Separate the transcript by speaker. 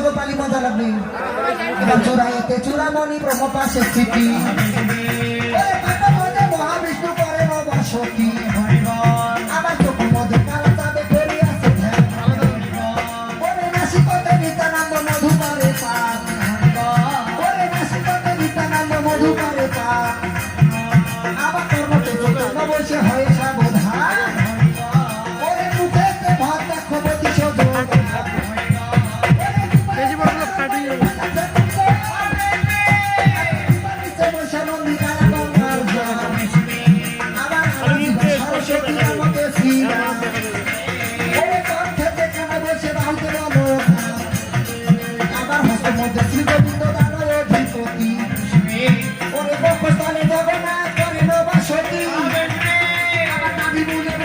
Speaker 1: গোপালী মজা লাগবে এবার চূড়াইতে চূড়ামণি ব্রহ্মপাশে স্থিতি মহাবিষ্ণু করে নবসতী আমার চোখ মধু কালা চাঁদে ফেরি আছে ওরে নাসিকতে নিত্যানন্দ মধু করে পাপ ওরে নাসিকতে নিত্যানন্দ মধু করে পাপ আমার কর্মতে চোখ বসে হয় সাবধান ওরে মুখেতে ভাত দেখো প্রতিশোধ জগন্নাথ করে নবাসতী আমার দাবি বুঝে